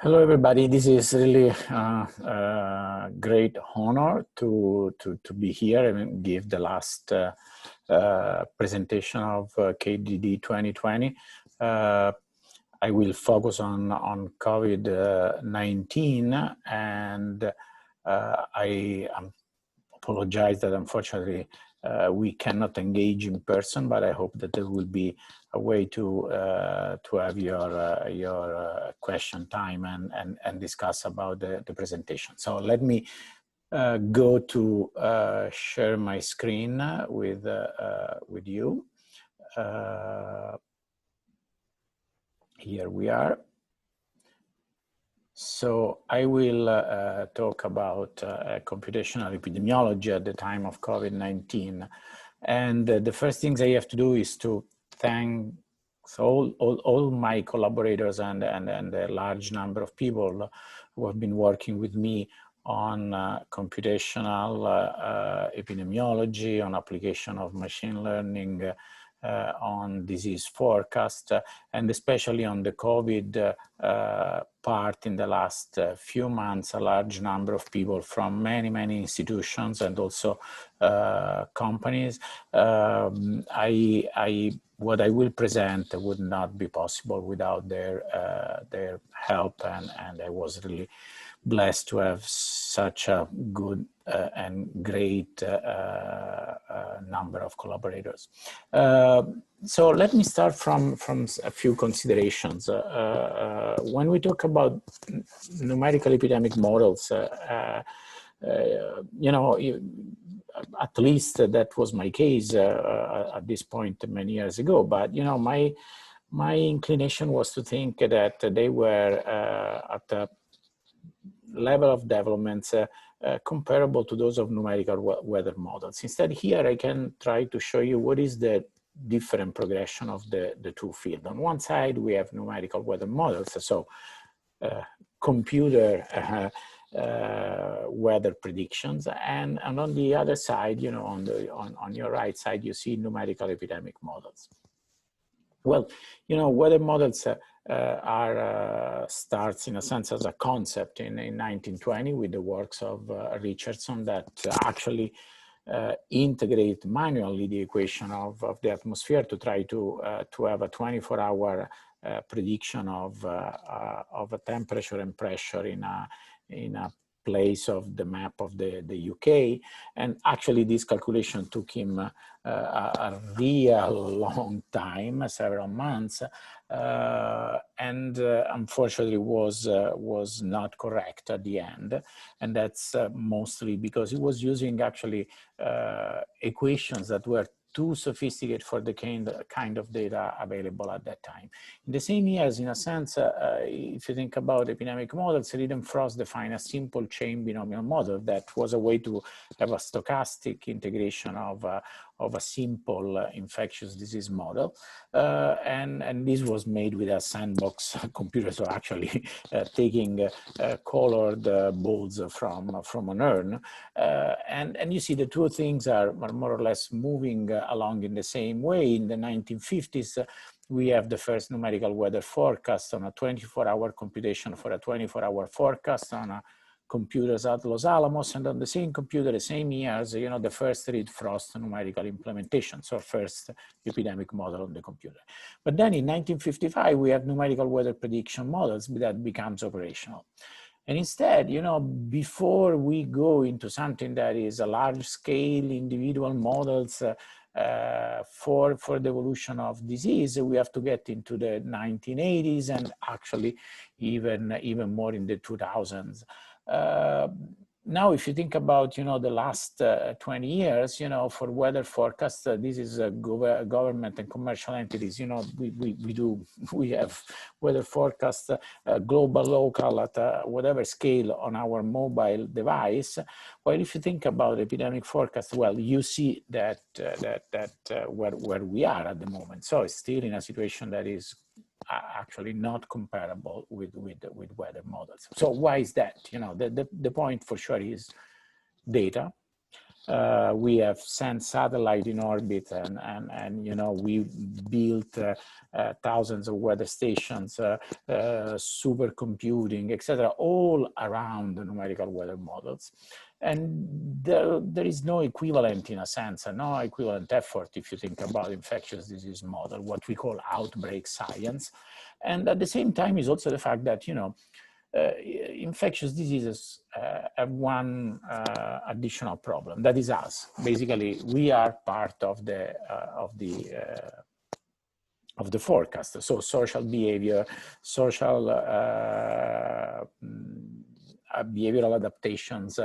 Hello, everybody. This is really a great honor to be here and give the last presentation of KDD 2020. I will focus on COVID-19, and I apologize that unfortunately we cannot engage in person, but I hope that there will be a way to have your question time and discuss about the presentation. So let me go to share my screen with you. Here we are. So I will talk about computational epidemiology at the time of COVID-19. And the first things I have to do is to thank all my collaborators and a large number of people who have been working with me on computational epidemiology, on application of machine learning, on disease forecast, and especially on the COVID part in the last few months. A large number of people from many institutions and also companies. What I will present would not be possible without their help, and I was really blessed to have such a good and great number of collaborators. So let me start from a few considerations. When we talk about numerical epidemic models, you know, at least that was my case at this point many years ago. But you know, my inclination was to think that they were at a level of developments comparable to those of numerical weather models. Instead, here I can try to show you what is the different progression of the two fields. On one side, we have numerical weather models, so computer weather predictions, and on the other side, you know, on your right side, you see numerical epidemic models. Well, you know, weather models starts in a sense as a concept in 1920 with the works of Richardson that actually integrate manually the equation of the atmosphere to try to have a 24-hour prediction of a temperature and pressure in a place of the map of the UK. And actually this calculation took him a real long time, several months, and unfortunately was not correct at the end. And that's mostly because he was using actually equations that were too sophisticated for the kind of data available at that time. In the same years, in a sense, if you think about epidemic models, Reed and Frost defined a simple chain binomial model that was a way to have a stochastic integration of a simple infectious disease model. And this was made with a sandbox computer, so actually taking colored balls from an urn. And you see the two things are more or less moving along in the same way. In the 1950s, we have the first numerical weather forecast on a 24-hour computation for a 24-hour forecast on a computers at Los Alamos, and on the same computer, the same years, you know, the first Reed-Frost numerical implementation, so first epidemic model on the computer. But then in 1955, we have numerical weather prediction models that becomes operational. And instead, you know, before we go into something that is a large-scale individual models for the evolution of disease, we have to get into the 1980s and actually even more in the 2000s. Now, if you think about, you know, the last 20 years, you know, for weather forecasts, this is government and commercial entities, you know, we have weather forecasts, global, local, at whatever scale on our mobile device. Well, if you think about epidemic forecast, well, you see that where we are at the moment. So it's still in a situation that is actually not comparable with weather models. So why is that? You know, the point for sure is data. We have sent satellite in orbit, and you know, we built thousands of weather stations, supercomputing, etc., all around the numerical weather models. And there is no equivalent, in a sense, and no equivalent effort if you think about infectious disease model, what we call outbreak science. And at the same time is also the fact that, you know, infectious diseases have one additional problem. That is us. Basically, we are part of the forecast. So social behavior, social behavioral adaptations,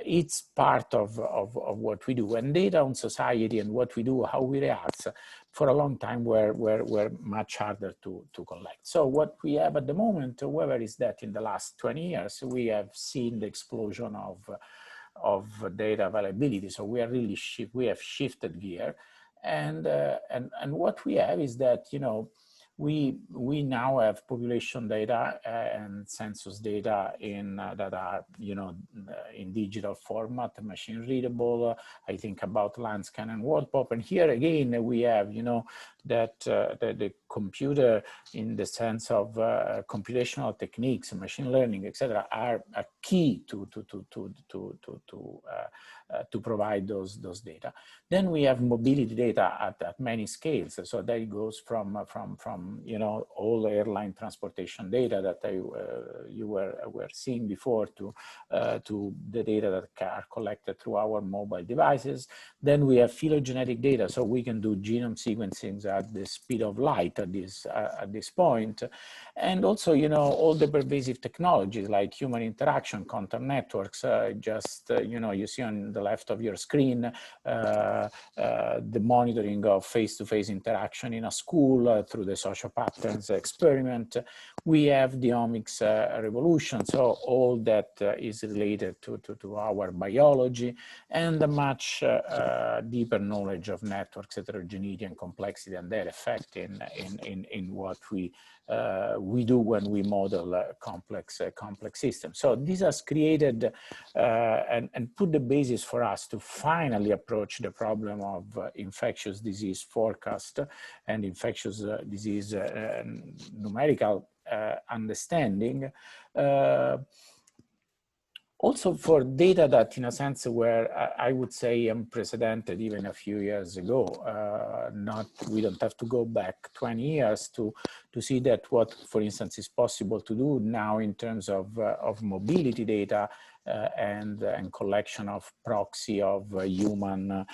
it's part of what we do. And data on society and what we do, how we react, for a long time were much harder to collect. So what we have at the moment, however, is that in the last 20 years, we have seen the explosion of data availability. So we are really we have shifted gear. And what we have is that, you know, we now have population data and census data in that are, you know, in digital format, machine readable. I think about Landscan and WorldPop. And here again, we have, you know, that the computer, in the sense of computational techniques, machine learning, etc., are key to provide those data. Then we have mobility data at many scales. So that goes from you know, all airline transportation data that you were seeing before to the data that are collected through our mobile devices. Then we have phylogenetic data, so we can do genome sequencing at the speed of light at this point. And also, you know, all the pervasive technologies like human interaction, content networks, you know, you see on the left of your screen, the monitoring of face-to-face interaction in a school through the social patterns experiment. We have the omics revolution, so all that is related to our biology, and a much deeper knowledge of networks, heterogeneity and complexity, and their effect in what we do when we model complex systems. So this has created and put the basis for us to finally approach the problem of infectious disease forecast and infectious disease numerical understanding. Also for data that, in a sense, were, I would say, unprecedented even a few years ago. We don't have to go back 20 years to see that what, for instance, is possible to do now in terms of mobility data and collection of proxy of human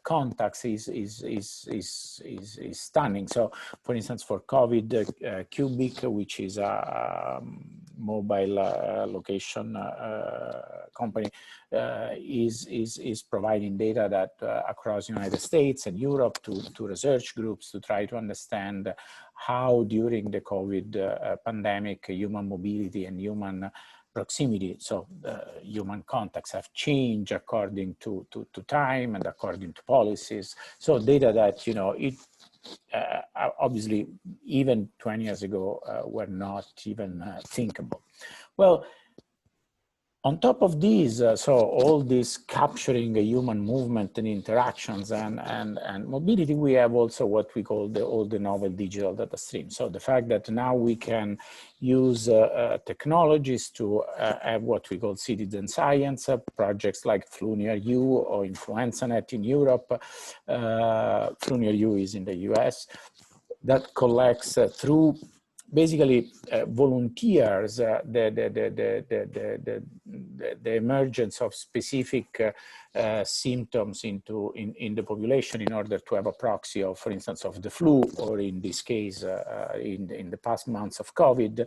contacts is stunning. So, for instance, for COVID, Cubic, which is a mobile location company, is providing data that across the United States and Europe to research groups to try to understand how during the COVID pandemic human mobility and human proximity, so human contacts, have changed according to time and according to policies. So data that, you know, it obviously even 20 years ago were not even thinkable. Well, on top of these, so all this capturing human movement and interactions and mobility, we have also what we call all the novel digital data streams. So the fact that now we can use technologies to have what we call citizen science, projects like Flu Near You or InfluenzaNet in Europe. Flu Near You is in the US, that collects through basically volunteers the emergence of specific symptoms in the population in order to have a proxy of, for instance, of the flu, or in this case, in the past months of COVID.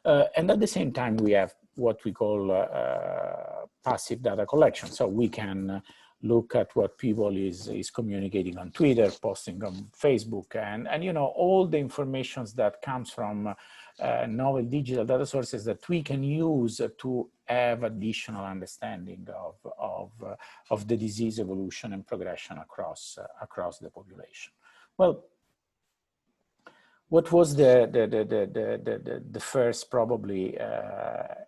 And at the same time, we have what we call passive data collection. So we can look at what people is communicating on Twitter, posting on Facebook, and you know, all the informations that comes from novel digital data sources that we can use to have additional understanding of the disease evolution and progression across the population. Well, what was the first probably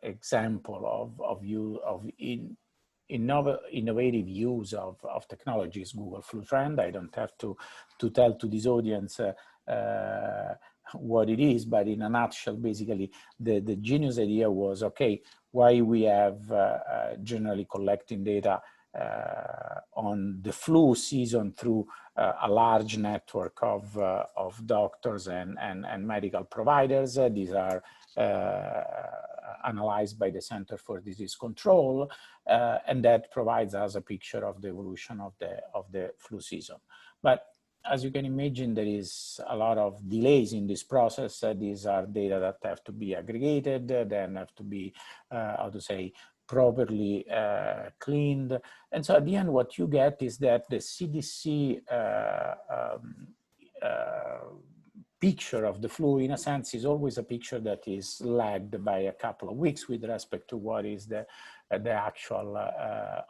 example of innovative use of technologies, Google Flu Trend. I don't have to tell to this audience what it is, but in a nutshell, basically, the genius idea was, okay, why we have generally collecting data on the flu season through a large network of doctors and medical providers. These are analyzed by the Center for Disease Control, and that provides us a picture of the evolution of the flu season. But as you can imagine, there is a lot of delays in this process. These are data that have to be aggregated, then have to be, how to say, properly cleaned. And so at the end, what you get is that the CDC picture of the flu, in a sense, is always a picture that is lagged by a couple of weeks with respect to what is the actual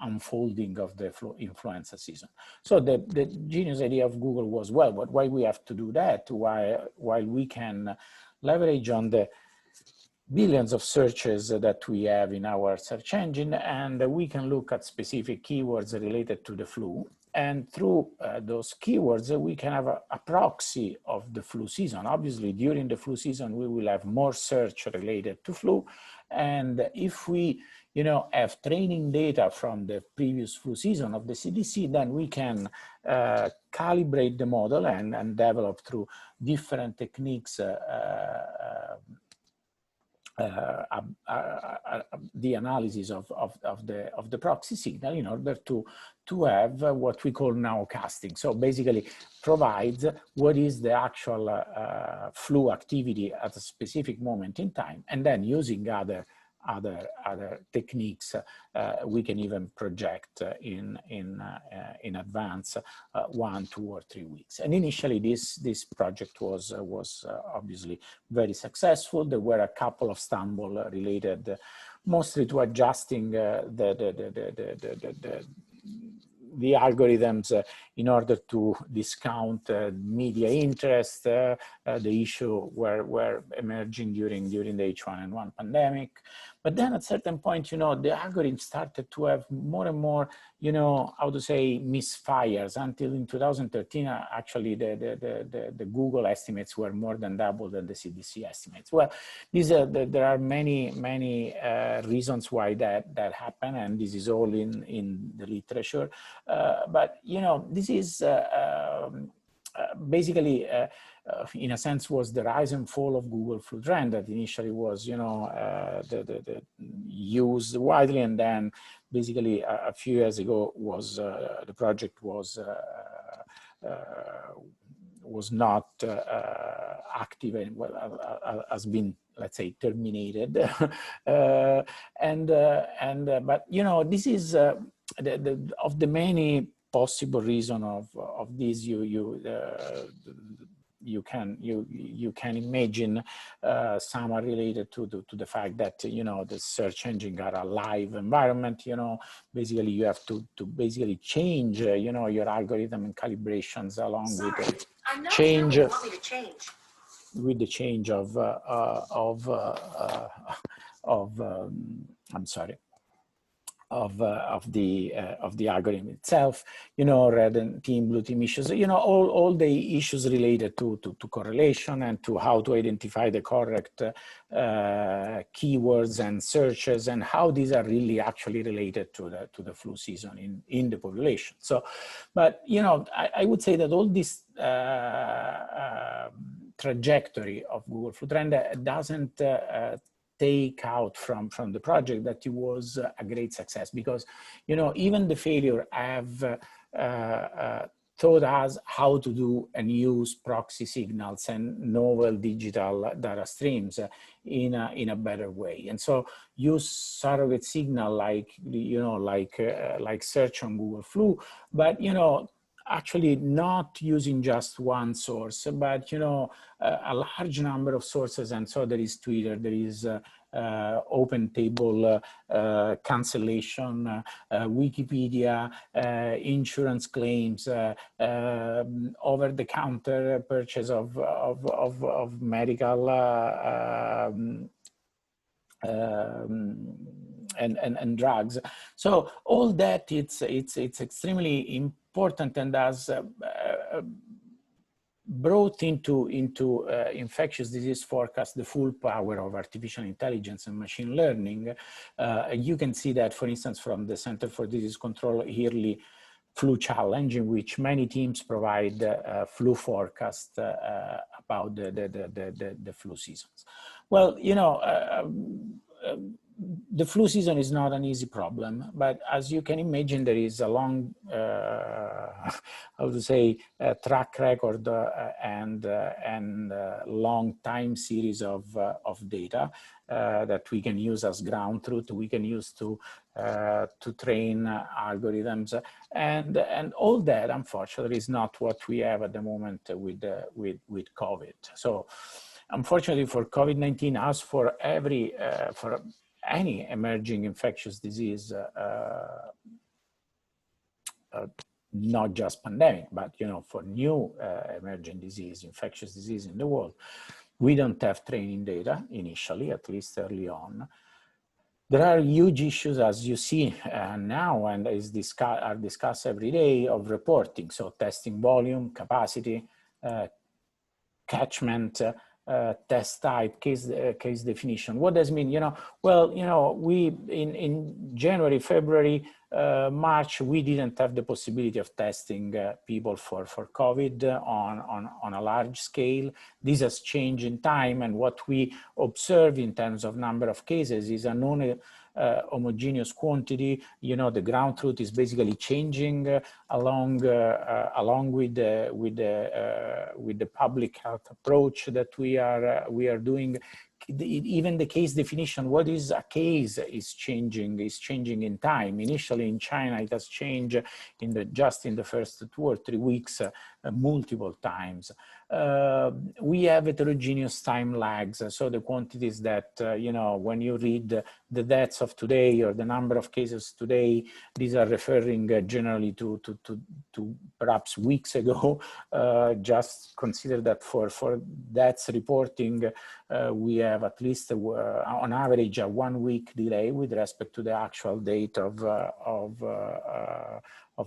unfolding of the influenza season. So the genius idea of Google was, well, but why we have to do that while we can leverage on the billions of searches that we have in our search engine, and we can look at specific keywords related to the flu. And through those keywords, we can have a proxy of the flu season. Obviously, during the flu season, we will have more search related to flu. And if we, have training data from the previous flu season of the CDC, then we can calibrate the model and develop through different techniques the analysis of the proxy signal in order to have what we call nowcasting. So basically provides what is the actual flu activity at a specific moment in time, and then using other techniques, we can even project in advance 1, 2, or 3 weeks. And initially, this project was obviously very successful. There were a couple of stumbles related mostly to adjusting the algorithms in order to discount media interest. The issue were emerging during the H1N1 pandemic. But then at a certain point, the algorithm started to have more and more, how to say, misfires, until in 2013, actually the Google estimates were more than double than the CDC estimates. Well, there are many reasons why that happened, and this is all in the literature. But this is basically, in a sense, was the rise and fall of Google Flu Trend that initially was, used widely, and then basically a few years ago was the project was not active and has been, let's say, terminated. But this is of the many possible reason of this. You can imagine some are related to the fact that the search engine are a live environment. Basically you have to basically change your algorithm and calibrations along with the change with the change of I'm sorry, of the algorithm itself, red and team, blue team issues, all the issues related to correlation and to how to identify the correct keywords and searches, and how these are really actually related to the flu season in the population. So, but I would say that all this trajectory of Google Flu Trend doesn't take out from the project that it was a great success, because even the failure have taught us how to do and use proxy signals and novel digital data streams in a better way. And so use surrogate signal like like search on Google Flu, but actually not using just one source, but a large number of sources. And so there is Twitter, there is open table cancellation, Wikipedia, insurance claims, over-the-counter purchase of medical and drugs. So all that, it's extremely important, and has brought into infectious disease forecast the full power of artificial intelligence and machine learning. You can see that, for instance, from the Center for Disease Control yearly flu challenge, in which many teams provide flu forecast about the flu seasons. Well, you know, the flu season is not an easy problem, but as you can imagine, there is a long, how to say, track record and long time series of data that we can use as ground truth. We can use to train algorithms, and all that, unfortunately, is not what we have at the moment with COVID. So, unfortunately, for COVID-19, as for for any emerging infectious disease, not just pandemic, but you know, for new emerging disease, infectious disease in the world, we don't have training data initially, at least early on. There are huge issues, as you see now, and are discussed every day, of reporting. So testing volume, capacity, catchment, test type, case definition. What does it mean? You know, well, you know, we in January, February, March, we didn't have the possibility of testing people for COVID on a large scale. This has changed in time, and what we observe in terms of number of cases is a homogeneous quantity. You know, the ground truth is basically changing along with the public health approach that we are doing. Even the case definition, what is a case, is changing in time. Initially in China, it has changed just in the first 2 or 3 weeks multiple times. We have heterogeneous time lags. So the quantities that, you know, when you read the deaths of today or the number of cases today, these are referring generally to perhaps weeks ago. Just consider that for deaths reporting, we have at least on average a 1 week delay with respect to the actual date of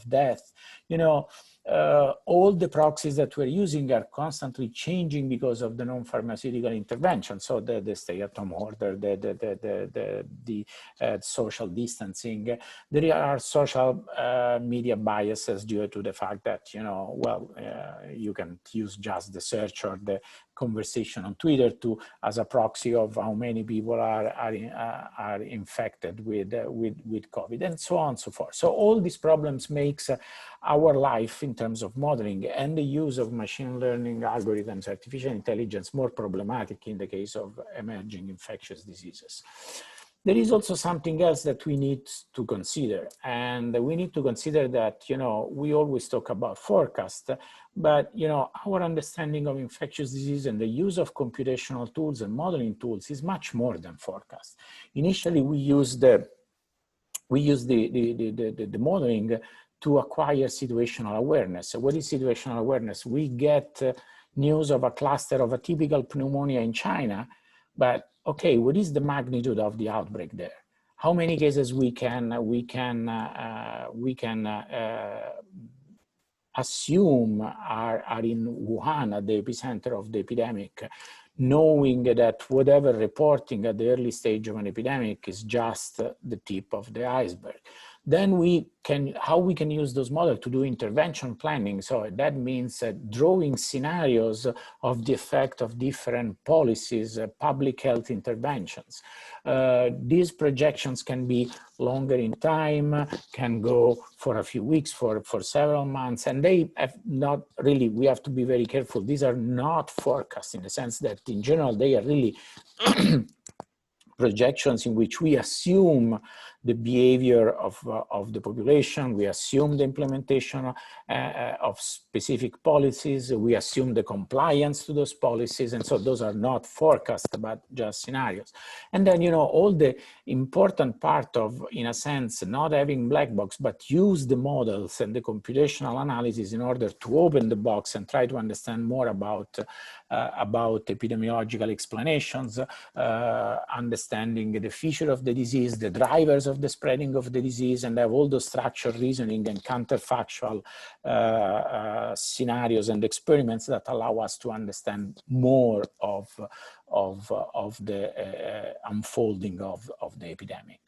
death. You know, all the proxies that we're using are constantly changing because of the non-pharmaceutical intervention. So the stay-at-home order, the social distancing. There are social media biases due to the fact that, you know, well, you can use just the search or the conversation on Twitter as a proxy of how many people are infected with COVID, and so on and so forth. So all these problems makes our life in terms of modeling and the use of machine learning algorithms, artificial intelligence, more problematic in the case of emerging infectious diseases. There is also something else that we need to consider, and we need to consider that, you know, we always talk about forecast, but, you know, our understanding of infectious disease and the use of computational tools and modeling tools is much more than forecast. Initially, we use the modeling to acquire situational awareness. So what is situational awareness? We get news of a cluster of a typical pneumonia in China, but okay, what is the magnitude of the outbreak there? How many cases we can assume are in Wuhan, at the epicenter of the epidemic, knowing that whatever reporting at the early stage of an epidemic is just the tip of the iceberg. Then how we can use those models to do intervention planning. So that means drawing scenarios of the effect of different policies, public health interventions. These projections can be longer in time, can go for a few weeks, for several months, and they have not really, we have to be very careful. These are not forecasts in the sense that in general, they are really projections in which we assume the behavior of the population. We assume the implementation of specific policies. We assume the compliance to those policies. And so those are not forecasts, but just scenarios. And then, all the important part of, in a sense, not having black box, but use the models and the computational analysis in order to open the box and try to understand more about epidemiological explanations, understanding the feature of the disease, the drivers of the spreading of the disease, and have all the structured reasoning and counterfactual scenarios and experiments that allow us to understand more of the unfolding of the epidemic.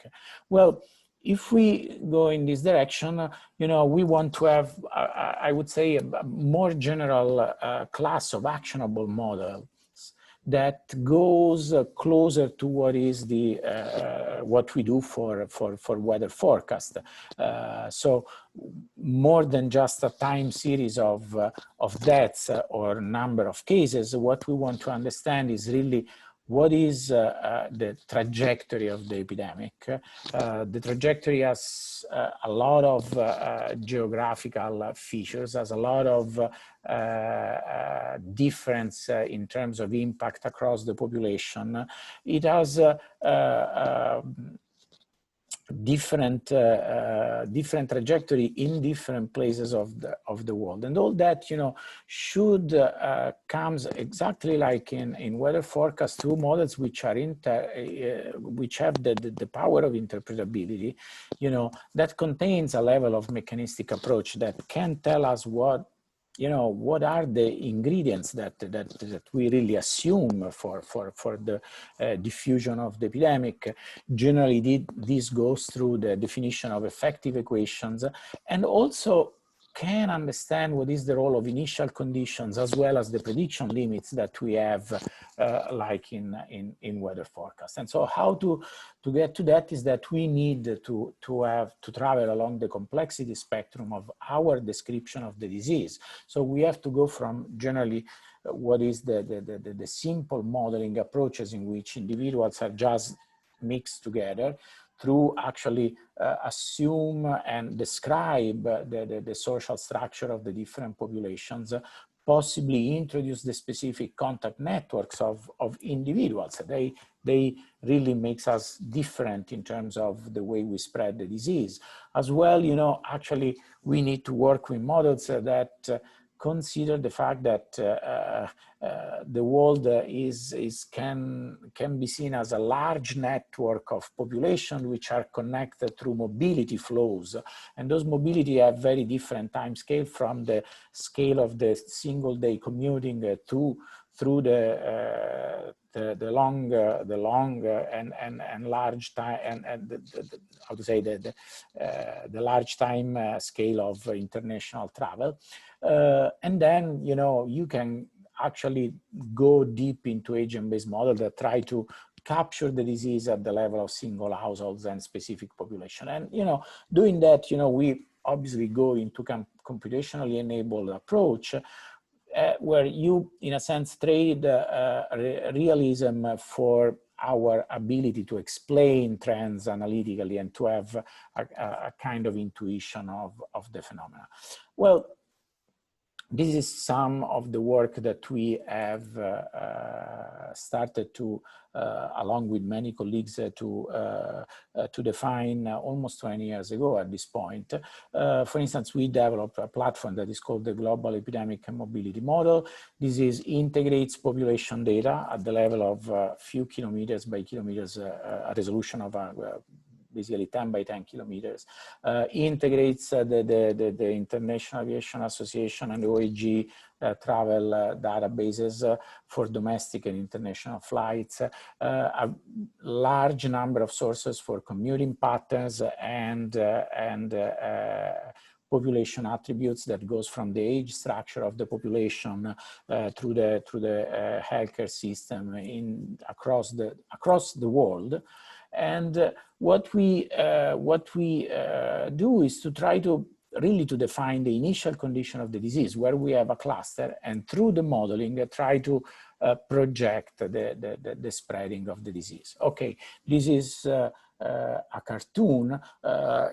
Well, if we go in this direction, we want to have, I would say, a more general class of actionable models that goes closer to what is the what we do for weather forecast. So more than just a time series of deaths or number of cases, what we want to understand is really what is the trajectory of the epidemic. The trajectory has a lot of geographical features, has a lot of difference in terms of impact across the population. It has different trajectory in different places of the world, and all that should comes exactly like in weather forecast through models which are which have the power of interpretability, that contains a level of mechanistic approach that can tell us what are the ingredients that we really assume for the diffusion of the epidemic. Generally, this goes through the definition of effective equations, and also can understand what is the role of initial conditions as well as the prediction limits that we have like in weather forecast. And so how to get to that is that we need to travel along the complexity spectrum of our description of the disease. So we have to go from generally what is the simple modeling approaches in which individuals are just mixed together, through actually assume and describe the social structure of the different populations, possibly introduce the specific contact networks of individuals. They really makes us different in terms of the way we spread the disease. As well, actually, we need to work with models that consider the fact that the world can be seen as a large network of population which are connected through mobility flows, and those mobility have very different time scale, from the scale of the single day commuting through the long and large time and how to say the large time scale of international travel. And then, you can actually go deep into agent-based models that try to capture the disease at the level of single households and specific population. And, doing that, we obviously go into computationally enabled approach where you, in a sense, trade realism for our ability to explain trends analytically and to have a kind of intuition of the phenomena. Well, this is some of the work that we have started to, along with many colleagues, to define almost 20 years ago at this point. For instance, we developed a platform that is called the Global Epidemic and Mobility Model. This integrates population data at the level of few kilometers by kilometers, a resolution of basically 10 by 10 kilometers, integrates the International Aviation Association and the OAG travel databases for domestic and international flights, a large number of sources for commuting patterns and population attributes that goes from the age structure of the population through the healthcare system across the world. And what we do is to try to really define the initial condition of the disease where we have a cluster, and through the modeling try to project the spreading of the disease. Okay, this is a cartoon.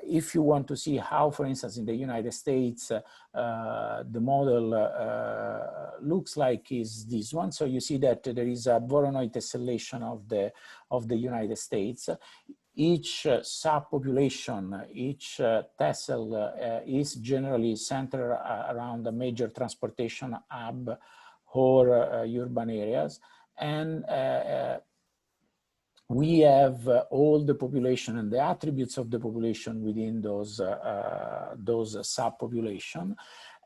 If you want to see how, for instance, in the United States, the model looks like is this one. So you see that there is a Voronoi tessellation of the United States. Each subpopulation, each tessel is generally centered around a major transportation hub or urban areas. And we have all the population and the attributes of the population within those subpopulation.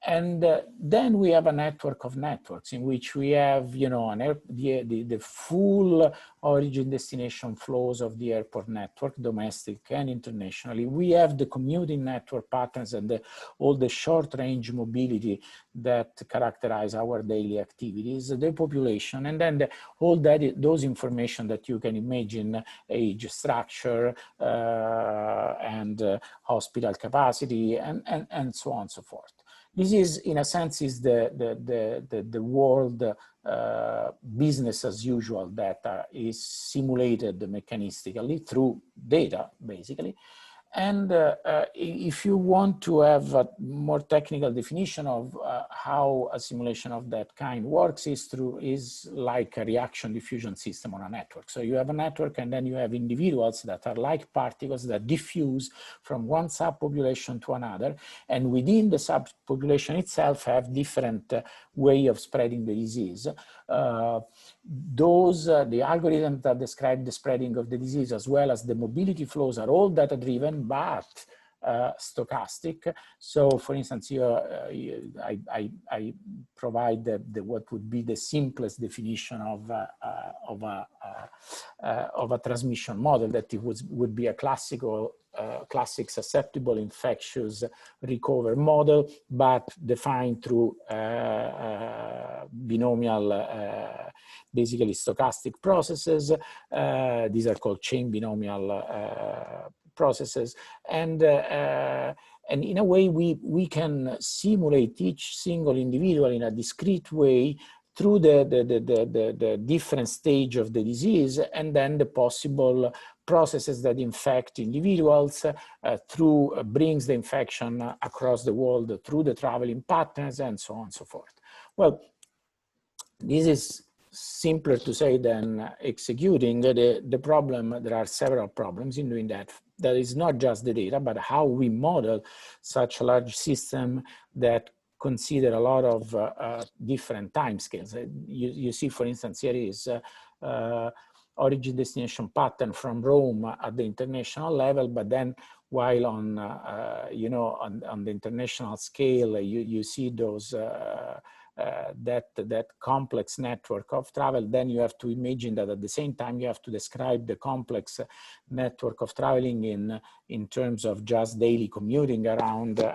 And then we have a network of networks in which we have, you know, the full origin destination flows of the airport network, domestic and internationally. We have the commuting network patterns and all the short range mobility that characterize our daily activities, the population, and then all those information that you can imagine, age structure and hospital capacity and so on and so forth. This is, in a sense, is the world business as usual data is simulated mechanistically through data, basically. And if you want to have a more technical definition of how a simulation of that kind works, is like a reaction diffusion system on a network. So you have a network and then you have individuals that are like particles that diffuse from one subpopulation to another. And within the subpopulation itself have different way of spreading the disease. The algorithms that describe the spreading of the disease as well as the mobility flows are all data driven, but stochastic. So for instance, I provide what would be the simplest definition of a transmission model, that it would be a classic susceptible infectious recover model, but defined through binomial, basically stochastic processes. These are called chain binomial processes, and in a way we can simulate each single individual in a discrete way through the different stage of the disease, and then the possible processes that infect individuals brings the infection across the world through the traveling patterns and so on and so forth. Well, this is simpler to say than executing. The problem, there are several problems in doing that. That is not just the data, but how we model such a large system that consider a lot of different timescales. You see, for instance, here is origin destination pattern from Rome at the international level, but then while on on the international scale, you see those that complex network of travel. Then you have to imagine that at the same time you have to describe the complex network of traveling in terms of just daily commuting around the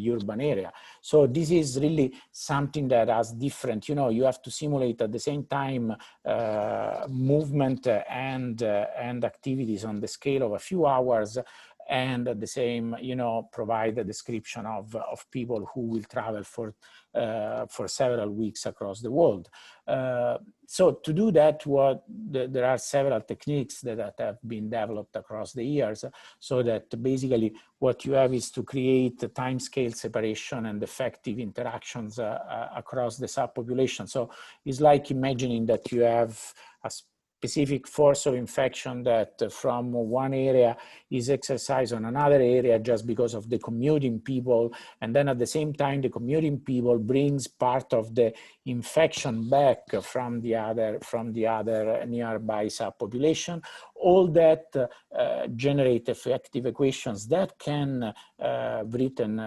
urban area. So this is really something that has different, you have to simulate at the same time movement and activities on the scale of a few hours, and at the same, provide a description of people who will travel for several weeks across the world. So to do that, there are several techniques that have been developed across the years, so that basically what you have is to create the time scale separation and effective interactions across the subpopulation. So it's like imagining that you have a specific force of infection that from one area is exercised on another area just because of the commuting people, and then at the same time the commuting people brings part of the infection back from the other nearby subpopulation. All that generate effective equations that can written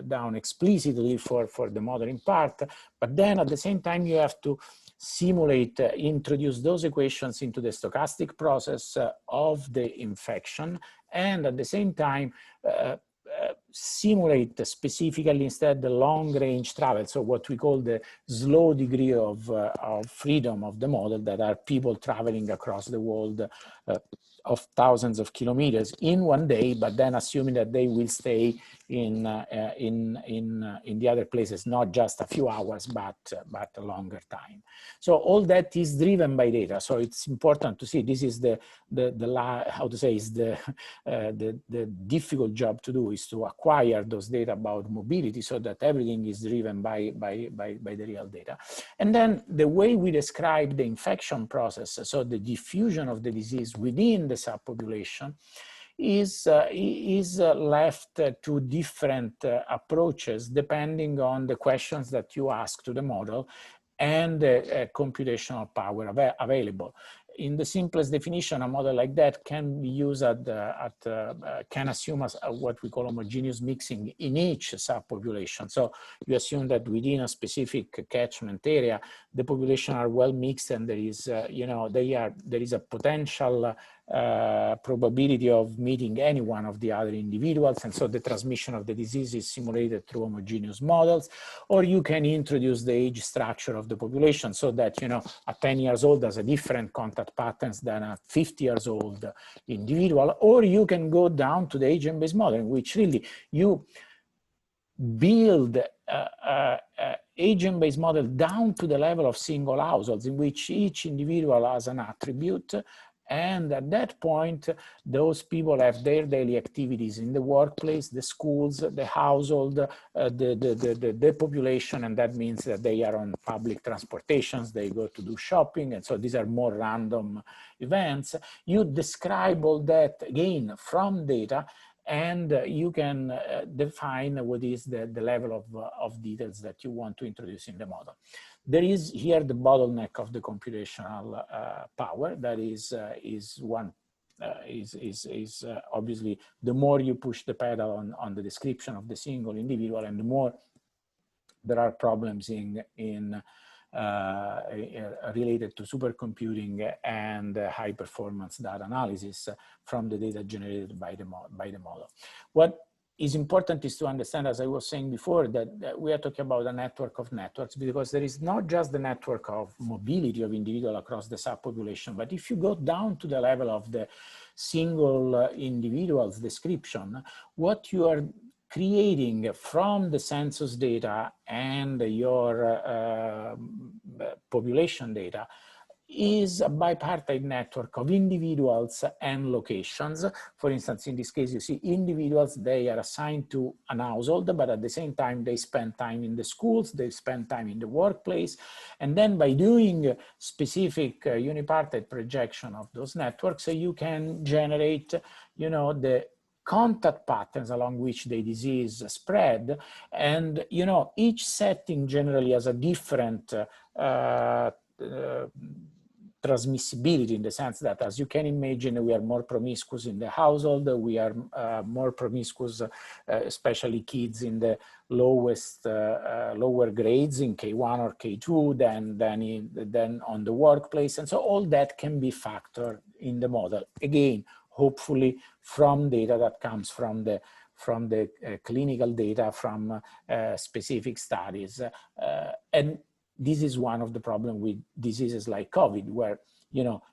down explicitly for the modeling part, but then at the same time you have to simulate, introduce those equations into the stochastic process of the infection, and at the same time simulate specifically instead the long range travel, so what we call the slow degree of freedom of the model, that are people traveling across the world of thousands of kilometers in one day, but then assuming that they will stay in the other places, not just a few hours, but a longer time. So all that is driven by data. So it's important to see, this is the difficult job to do, is to acquire those data about mobility so that everything is driven by the real data. And then the way we describe the infection process, so the diffusion of the disease within the subpopulation, is left to different approaches depending on the questions that you ask to the model and the computational power available. In the simplest definition, a model like that can be used can assume what we call homogeneous mixing in each subpopulation. So you assume that within a specific catchment area, the population are well mixed, and there is, there is a potential probability of meeting any one of the other individuals, and so the transmission of the disease is simulated through homogeneous models. Or you can introduce the age structure of the population so that, a 10 years old has a different contact patterns than a 50 years old individual. Or you can go down to the agent-based model, in which really you build agent-based model down to the level of single households, in which each individual has an attribute. And at that point, those people have their daily activities in the workplace, the schools, the household, the population, and that means that they are on public transportations, they go to do shopping, and so these are more random events. You describe all that, again, from data, and you can define what is the level of details that you want to introduce in the model. There is here the bottleneck of the computational power. That is obviously the more you push the pedal on the description of the single individual, and the more there are problems related to supercomputing and high performance data analysis from the data generated by the model. What is important is to understand, as I was saying before, that we are talking about a network of networks, because there is not just the network of mobility of individuals across the subpopulation, but if you go down to the level of the single individual's description, what you are creating from the census data and your population data is a bipartite network of individuals and locations. For instance, in this case, you see individuals, they are assigned to an household, but at the same time, they spend time in the schools, they spend time in the workplace. And then by doing specific unipartite projection of those networks, you can generate, the contact patterns along which the disease spread. And, each setting generally has a different transmissibility, in the sense that, as you can imagine, we are more promiscuous in the household, we are more promiscuous, especially kids in the lower grades in K1 or K2 than on the workplace. And so all that can be factored in the model. Again, hopefully from data that comes from the clinical data, from specific studies. And this is one of the problems with diseases like COVID, where,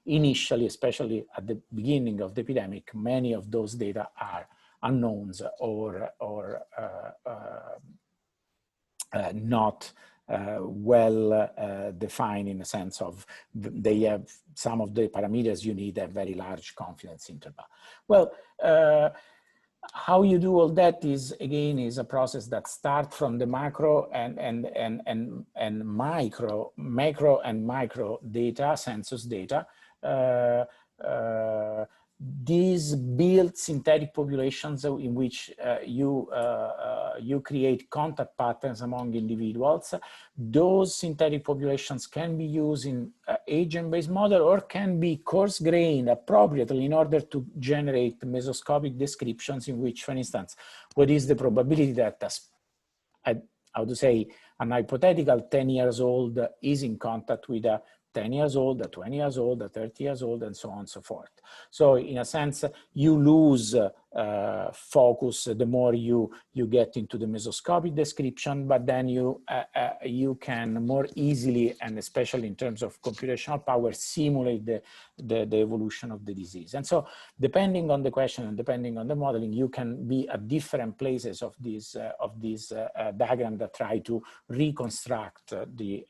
initially, especially at the beginning of the epidemic, many of those data are unknowns or not well defined, in the sense of they have some of the parameters you need a very large confidence interval. Well, how you do all that is, again, is a process that starts from the macro and macro and micro data, census data. These build synthetic populations in which you create contact patterns among individuals. Those synthetic populations can be used in agent-based model, or can be coarse-grained appropriately in order to generate mesoscopic descriptions, in which, for instance, what is the probability that how to say, an hypothetical 10 years old is in contact with a 10 years old, a 20 years old, a 30 years old, and so on and so forth. So in a sense, you lose focus, the more you get into the mesoscopic description, but then you can more easily, and especially in terms of computational power, simulate the evolution of the disease. And so depending on the question and depending on the modeling, you can be at different places of this diagram that try to reconstruct the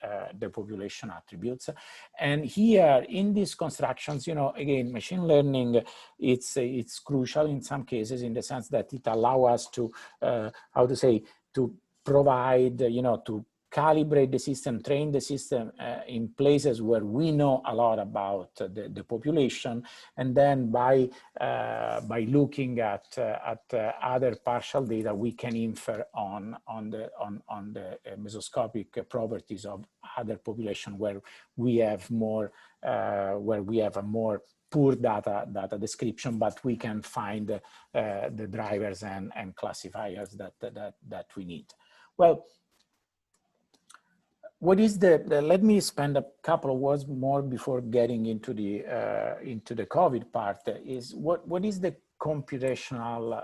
population attributes. And here in these constructions, you know, again, machine learning, it's crucial in some cases in the sense that it allows us to, how to say, to provide, you know, to calibrate the system, train the system in places where we know a lot about the population, and then by looking at other partial data, we can infer on the mesoscopic properties of other population where we have more a more poor data description, but we can find the drivers and classifiers that we need. Well, what is let me spend a couple of words more before getting into the COVID part, is what is the computational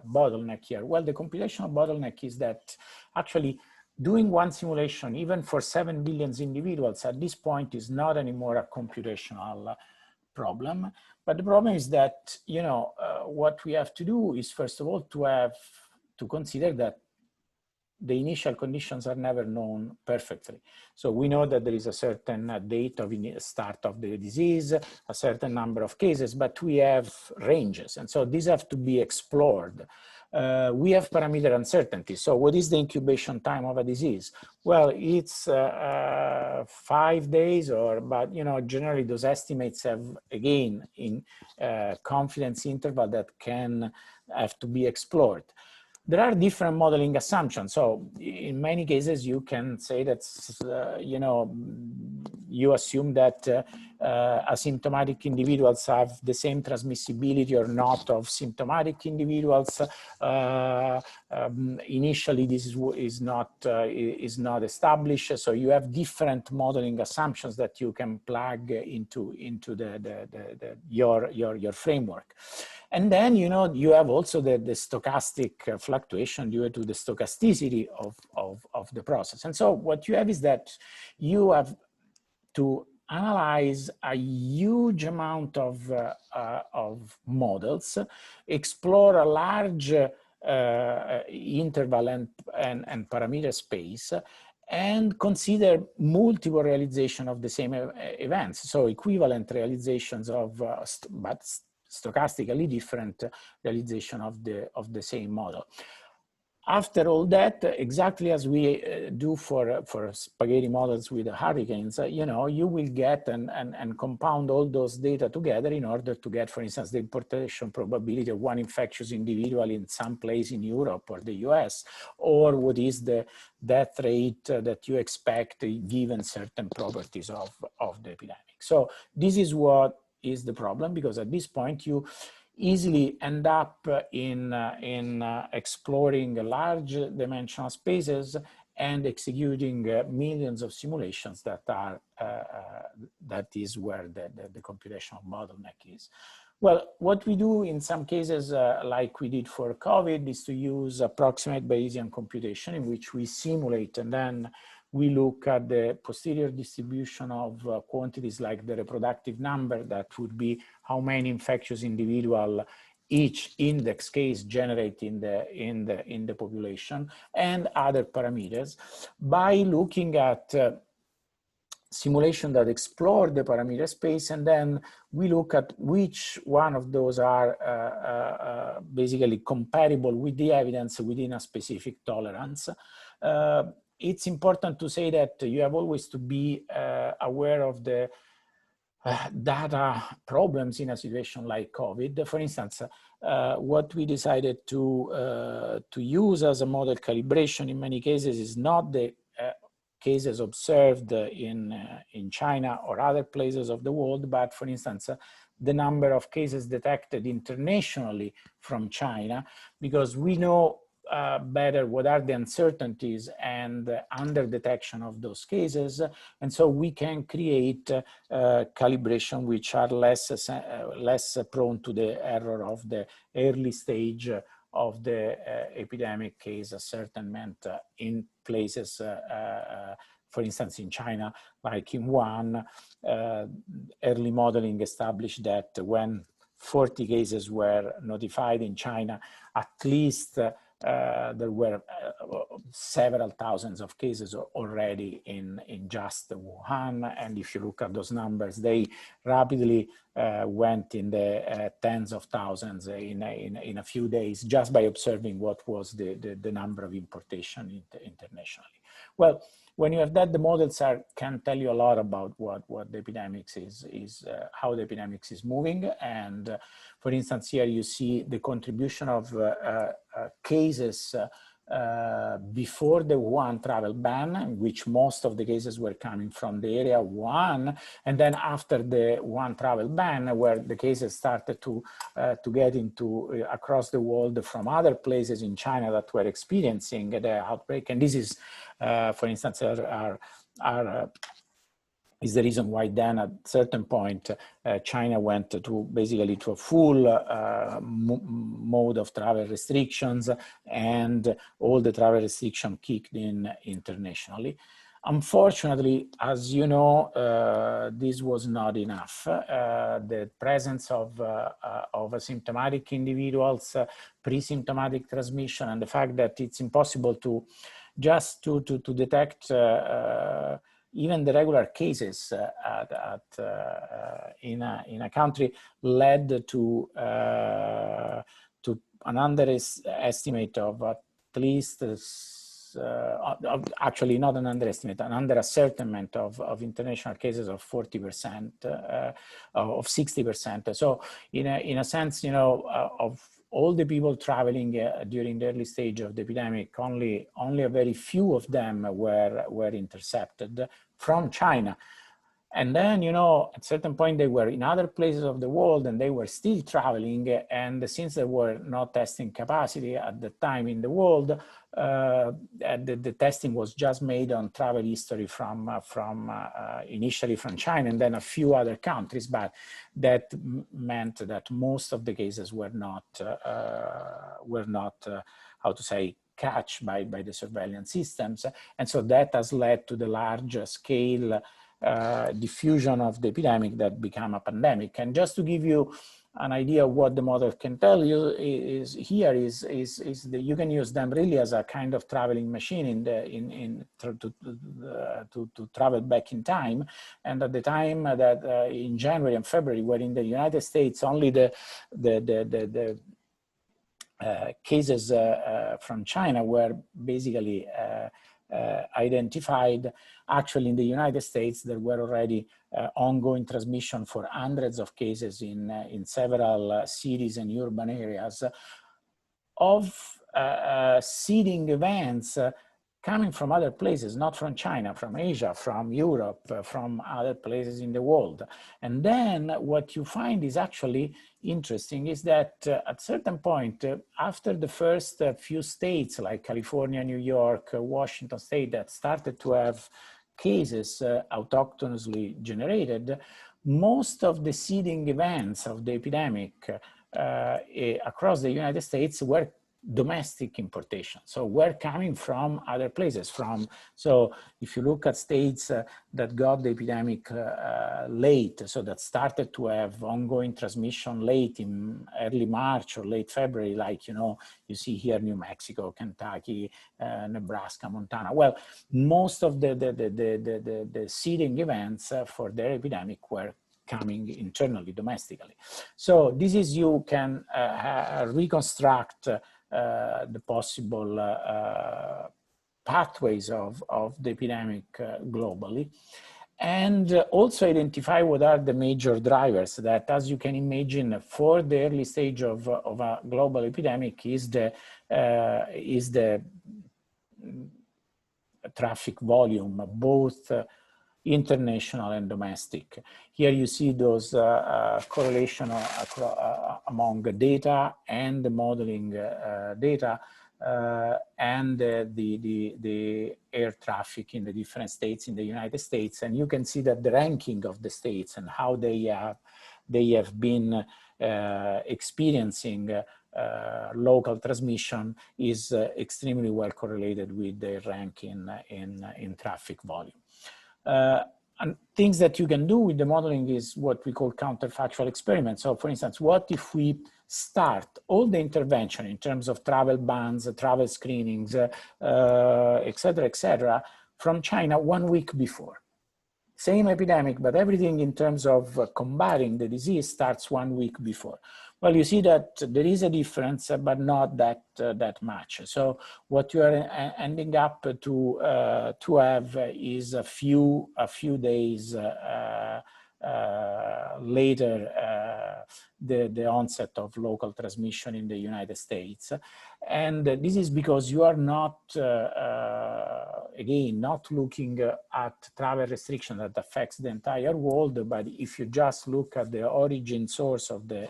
bottleneck here? Well, the computational bottleneck is that actually doing one simulation, even for 7 billion individuals at this point, is not anymore a computational problem. But the problem is that, you know, what we have to do is, first of all, to consider that the initial conditions are never known perfectly. So we know that there is a certain date of start of the disease, a certain number of cases, but we have ranges. And so these have to be explored. We have parameter uncertainty. So what is the incubation time of a disease? Well, it's 5 days, but you know, generally those estimates have, again, in confidence interval that can have to be explored. There are different modeling assumptions. So in many cases, you can say that, you know, you assume that asymptomatic individuals have the same transmissibility or not of symptomatic individuals. Initially, this is not established. So you have different modeling assumptions that you can plug into your framework. And then, you know, you have also the stochastic fluctuation due to the stochasticity of the process. And so what you have is that you have to analyze a huge amount of models, explore a large interval and parameter space, and consider multiple realization of the same events. So equivalent realizations of, but stochastically different realization of the same model. After all that, exactly as we do for spaghetti models with the hurricanes, you know, you will get and compound all those data together in order to get, for instance, the importation probability of one infectious individual in some place in Europe or the US, or what is the death rate that you expect given certain properties of the epidemic. So this is what is the problem, because at this point you easily end up in exploring large dimensional spaces and executing millions of simulations that are that is where the computational bottleneck is. Well, what we do in some cases, like we did for COVID, is to use approximate Bayesian computation, in which we simulate and then we look at the posterior distribution of quantities like the reproductive number, that would be how many infectious individual each index case generate in the population, and other parameters, by looking at simulation that explore the parameter space, and then we look at which one of those are basically comparable with the evidence within a specific tolerance. It's important to say that you have always to be aware of the data problems in a situation like COVID. For instance, what we decided to use as a model calibration in many cases is not the cases observed in China or other places of the world, but for instance, the number of cases detected internationally from China, because we know better what are the uncertainties and under detection of those cases. And so we can create calibration which are less prone to the error of the early stage of the epidemic case ascertainment in places, for instance, in China, like in Wuhan. Early modeling established that when 40 cases were notified in China, at least there were several thousands of cases already in just Wuhan. And if you look at those numbers, they rapidly went in the tens of thousands in a few days, just by observing what was the number of importation internationally. Well, when you have that, the models can tell you a lot about what the epidemics is how the epidemics is moving. And for instance, here you see the contribution of cases before the Wuhan travel ban, in which most of the cases were coming from the area of Wuhan, and then after the Wuhan travel ban, where the cases started to get into across the world from other places in China that were experiencing the outbreak. And this is, for instance, is the reason why then at a certain point, China went to basically to a full mode of travel restrictions, and all the travel restriction kicked in internationally. Unfortunately, as you know, this was not enough. The presence of asymptomatic individuals, pre-symptomatic transmission, and the fact that it's impossible to just to detect even the regular cases in a country led to an underestimate of at least, actually not an underestimate, an underascertainment of international cases of 40%, of 60%. So in a sense, you know, of all the people traveling during the early stage of the epidemic, only a very few of them were intercepted from China. And then, you know, at a certain point, they were in other places of the world and they were still traveling. And since there were no testing capacity at the time in the world, the testing was just made on travel history from initially from China and then a few other countries. But that meant that most of the cases were not how to say, catch by the surveillance systems. And so that has led to the large scale diffusion of the epidemic that became a pandemic. And just to give you an idea of what the model can tell you is that you can use them really as a kind of traveling machine to travel back in time. And at the time that in January and February, where in the United States only the cases from China were basically identified. Actually, in the United States, there were already ongoing transmission for hundreds of cases in several cities and urban areas of seeding events coming from other places, not from China, from Asia, from Europe, from other places in the world. And then what you find is actually interesting is that at a certain point, after the first few states like California, New York, Washington State that started to have cases autochtonously generated, most of the seeding events of the epidemic across the United States were domestic importation. So we're coming from other places. So if you look at states that got the epidemic late, so that started to have ongoing transmission late in early March or late February, like, you know, you see here New Mexico, Kentucky, Nebraska, Montana. Well, most of the seeding events for their epidemic were coming internally, domestically. So this is, you can reconstruct the possible pathways of the epidemic globally, and also identify what are the major drivers that, as you can imagine, for the early stage of a global epidemic is the traffic volume, both international and domestic. Here you see those correlation among data and the modeling data and the air traffic in the different states in the United States. And you can see that the ranking of the states and how they have been experiencing local transmission is extremely well correlated with the rank in traffic volume. And things that you can do with the modeling is what we call counterfactual experiments. So for instance, what if we start all the intervention in terms of travel bans, travel screenings, et cetera, from China 1 week before? Same epidemic, but everything in terms of combating the disease starts 1 week before. Well, you see that there is a difference, but not that much. So what you are ending up to have is a few days later the onset of local transmission in the United States. And this is because you are not, again, not looking at travel restriction that affects the entire world, but if you just look at the origin source of the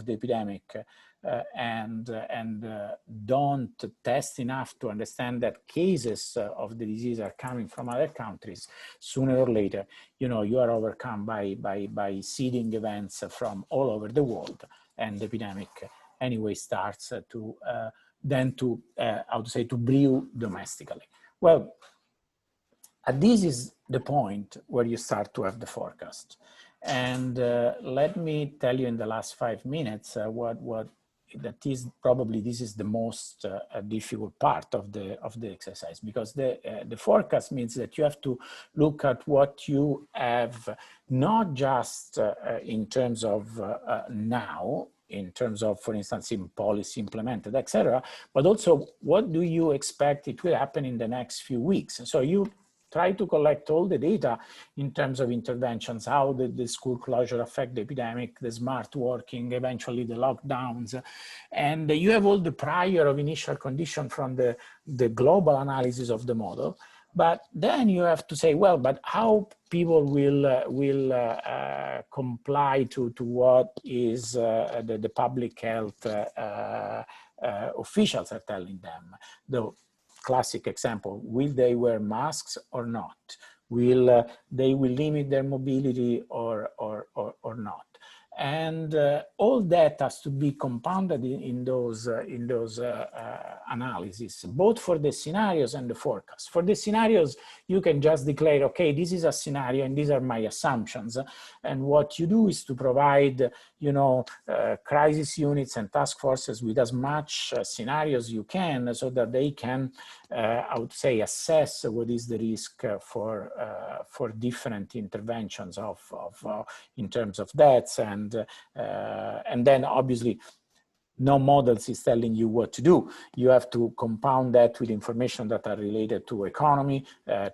epidemic and don't test enough to understand that cases of the disease are coming from other countries, sooner or later, you are overcome by seeding events from all over the world, and the epidemic anyway starts to brew domestically. Well, this is the point where you start to have the forecast. And let me tell you in the last 5 minutes this is the most difficult part of the exercise, because the forecast means that you have to look at what you have, not just in terms of now, in terms of, for instance, in policy implemented, etc., but also what do you expect it will happen in the next few weeks. So you try to collect all the data in terms of interventions, how did the school closure affect the epidemic, the smart working, eventually the lockdowns. And you have all the prior of initial condition from the global analysis of the model. But then you have to say, well, but how people will comply to what is the public health officials are telling them. The classic example, will they wear masks or not? Will they limit their mobility or not? And all that has to be compounded in those analyses, both for the scenarios and the forecast. For the scenarios, you can just declare, okay, this is a scenario and these are my assumptions. And what you do is to provide, crisis units and task forces with as much scenarios you can, so that they can, I would say, assess what is the risk for different interventions in terms of deaths, and then obviously no models is telling you what to do. You have to compound that with information that are related to economy,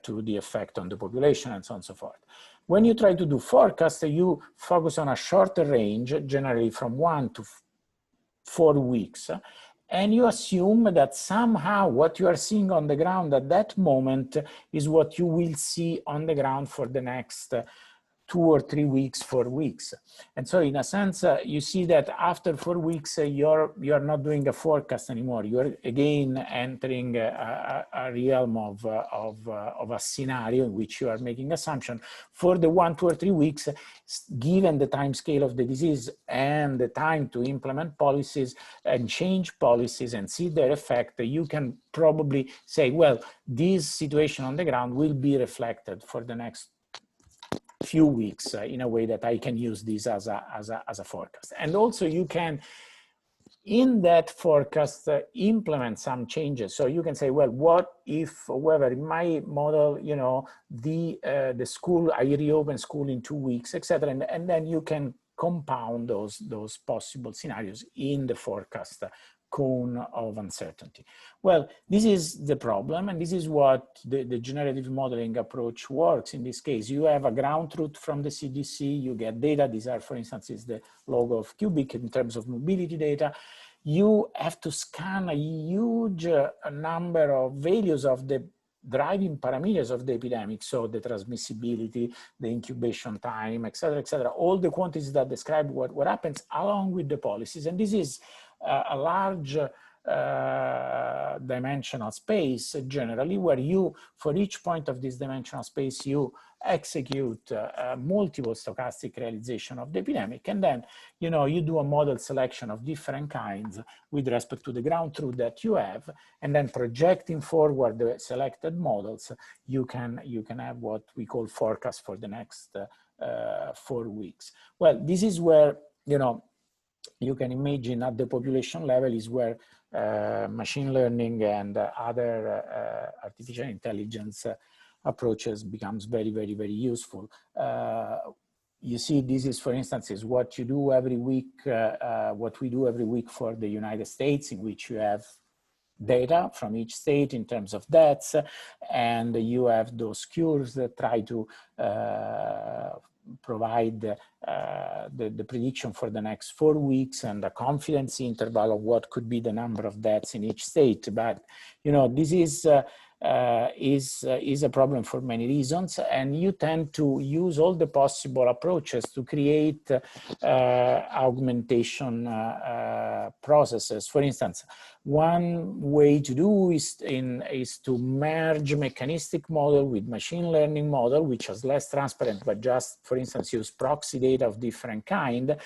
to the effect on the population, and so on and so forth. When you try to do forecast, you focus on a shorter range, generally from 1 to 4 weeks, and you assume that somehow what you are seeing on the ground at that moment is what you will see on the ground for the next 2 or 3 weeks, 4 weeks. And so in a sense, you see that after 4 weeks, you're not doing a forecast anymore. You're again entering a realm of a scenario in which you are making assumption. For the 1, 2, or 3 weeks, given the time scale of the disease and the time to implement policies and change policies and see their effect, you can probably say, well, this situation on the ground will be reflected for the next few weeks in a way that I can use this as a forecast. And also you can, in that forecast, implement some changes. So you can say, well, what if, however, in my model, the school, I reopen school in 2 weeks, etc. And then you can compound those possible scenarios in the forecast cone of uncertainty. Well, this is the problem, and this is what the generative modeling approach works. In this case, you have a ground truth from the CDC, you get data. These are, for instance, is the logo of Cubic in terms of mobility data. You have to scan a huge number of values of the driving parameters of the epidemic, so the transmissibility, the incubation time, etc., all the quantities that describe what happens along with the policies. And this is a large dimensional space generally, where you, for each point of this dimensional space, you execute multiple stochastic realization of the epidemic, and then you do a model selection of different kinds with respect to the ground truth that you have, and then projecting forward the selected models, you can have what we call forecast for the next 4 weeks. Well, this is where you can imagine at the population level is where machine learning and other artificial intelligence approaches becomes very, very, very useful. You see, this is, for instance, is what you do every week, what we do every week for the United States, in which you have data from each state in terms of deaths, and you have those curves that try to provide the prediction for the next 4 weeks and a confidence interval of what could be the number of deaths in each state. But this is a problem for many reasons, and you tend to use all the possible approaches to create augmentation processes. For instance, one way to do is to merge mechanistic model with machine learning model, which is less transparent, but just, for instance, use proxy data of different kind,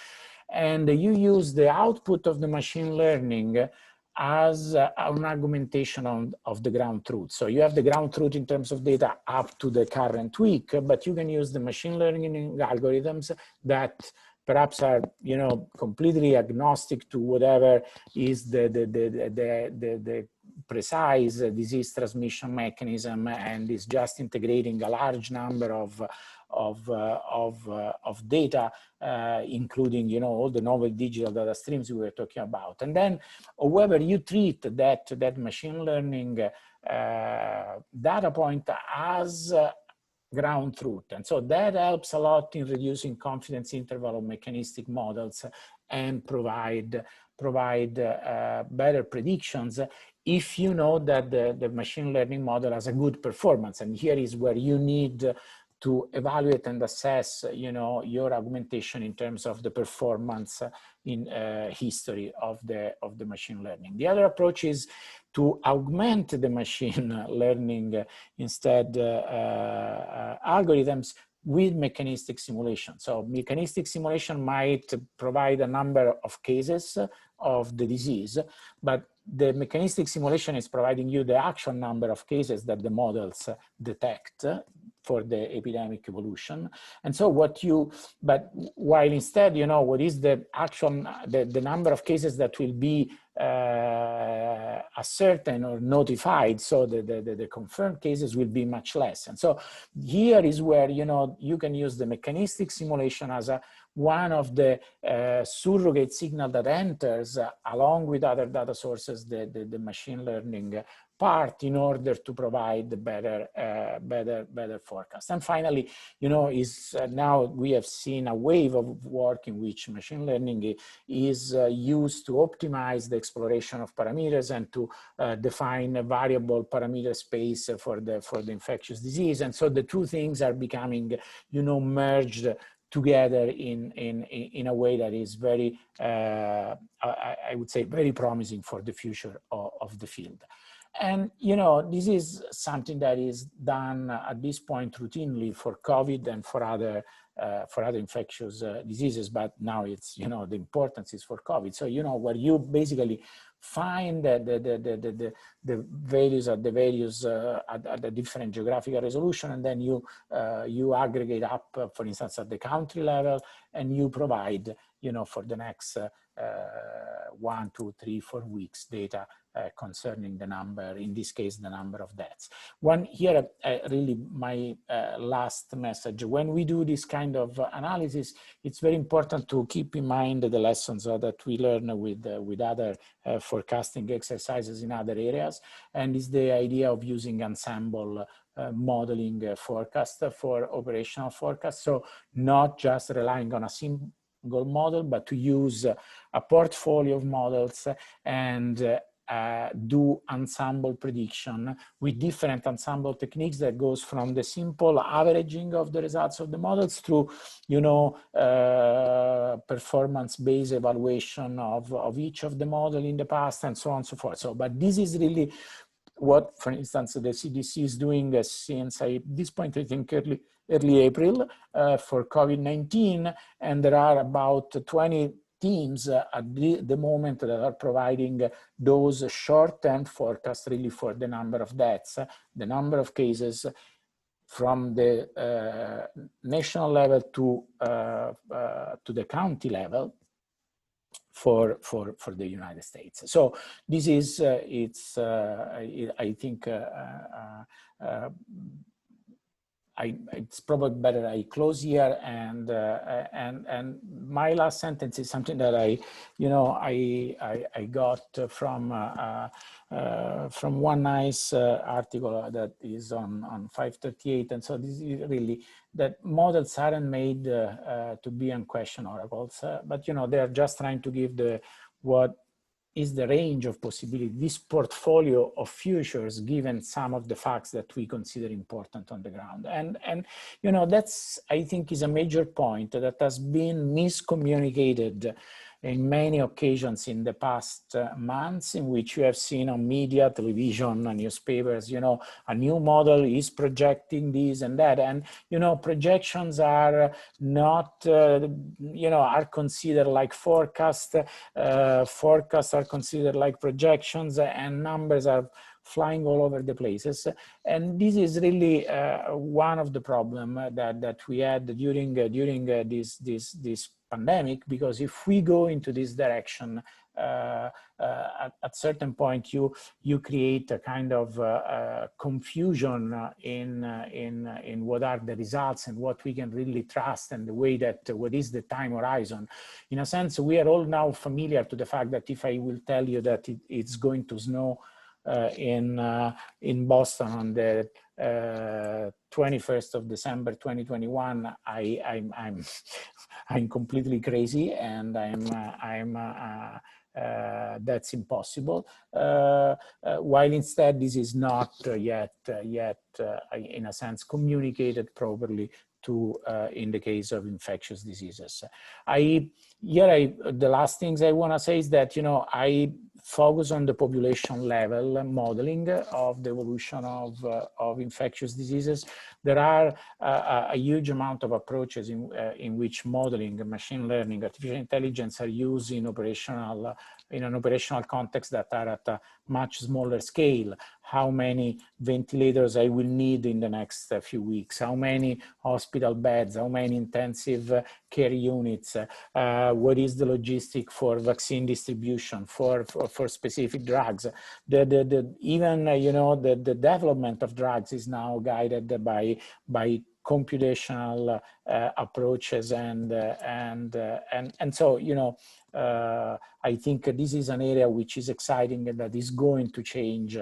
and you use the output of the machine learning as an augmentation of the ground truth. So you have the ground truth in terms of data up to the current week, but you can use the machine learning algorithms that perhaps are completely agnostic to whatever is the precise disease transmission mechanism, and is just integrating a large number of data, including all the novel digital data streams we were talking about. And then however you treat that machine learning data point as ground truth, and so that helps a lot in reducing confidence interval of mechanistic models and provide better predictions if you know that the machine learning model has a good performance. And here is where you need to evaluate and assess, your augmentation in terms of the performance in history of the machine learning. The other approach is to augment the machine learning instead algorithms with mechanistic simulation. So mechanistic simulation might provide a number of cases of the disease, but the mechanistic simulation is providing you the actual number of cases that the models detect for the epidemic evolution. And so but while instead, what is the actual, the number of cases that will be ascertained or notified, so the confirmed cases will be much less. And so here is where, you can use the mechanistic simulation as one of the surrogate signal that enters along with other data sources, the machine learning part, in order to provide the better forecast. And finally, now we have seen a wave of work in which machine learning is used to optimize the exploration of parameters and to define a variable parameter space for the infectious disease. And so the two things are becoming, merged together in a way that is very, I would say, very promising for the future of the field. And, this is something that is done at this point routinely for COVID and for other infectious diseases, but now it's, the importance is for COVID. So, where you basically find the values at the values at the different geographical resolution, and then you aggregate up, for instance, at the country level, and you provide, for the next 1, 2, 3, 4 weeks data concerning the number, in this case, the number of deaths. Here, really my last message, when we do this kind of analysis, it's very important to keep in mind the lessons that we learn with other forecasting exercises in other areas, and is the idea of using ensemble modeling forecast for operational forecast. So not just relying on a single model, but to use a portfolio of models and do ensemble prediction with different ensemble techniques that goes from the simple averaging of the results of the models through, you know, performance-based evaluation of each of the model in the past and so on and so forth. So, but this is really what, for instance, the CDC is doing since this point, I think early April for COVID-19, and there are about 20 teams at the moment that are providing those short-term forecasts really for the number of deaths, the number of cases from the national level to the county level for the United States. So this is I think it's probably better I close here, and my last sentence is something that I got from one nice article that is on 538, and so this is really that models aren't made to be unquestioned oracles, but you know, they are just trying to give what is the range of possibility, this portfolio of futures, given some of the facts that we consider important on the ground. And you know, that's, I think, is a major point that has been miscommunicated in many occasions in the past months, in which you have seen on media, television, and newspapers, you know, a new model is projecting this and that. And, you know, projections are not, you know, are considered like forecasts. Forecasts are considered like projections, and numbers are flying all over the places. And this is really one of the problems that we had during this pandemic, because if we go into this direction, at certain point you create a kind of confusion in what are the results and what we can really trust, and the way that what is the time horizon. In a sense, we are all now familiar to the fact that if I will tell you that it's going to snow in Boston on the 21st of December 2021, I'm completely crazy, and that's impossible. While instead this is not yet in a sense communicated properly to in the case of infectious diseases. The last things I want to say is that, you know, I focus on the population level modeling of the evolution of infectious diseases. There are a huge amount of approaches in which modeling, machine learning, artificial intelligence are used in an operational context that are at a much smaller scale. How many ventilators I will need in the next few weeks, how many hospital beds, how many intensive care units, what is the logistic for vaccine distribution, for specific drugs. Even you know, the development of drugs is now guided by computational approaches, and so, you know, I think this is an area which is exciting and that is going to change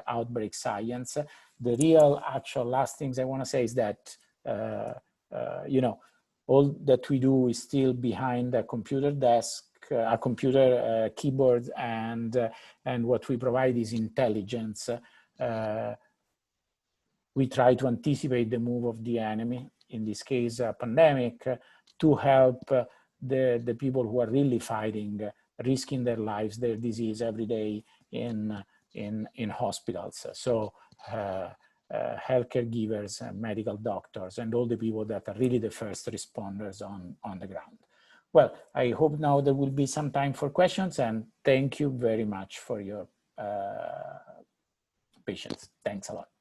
outbreak science. The real actual last things I want to say is that you know, all that we do is still behind a computer desk, a computer keyboard, and what we provide is intelligence. We try to anticipate the move of the enemy, in this case a pandemic, to help the people who are really fighting, risking their lives, their disease every day in hospitals. So healthcare givers, medical doctors, and all the people that are really the first responders on the ground. Well, I hope now there will be some time for questions, and thank you very much for your patience. Thanks a lot.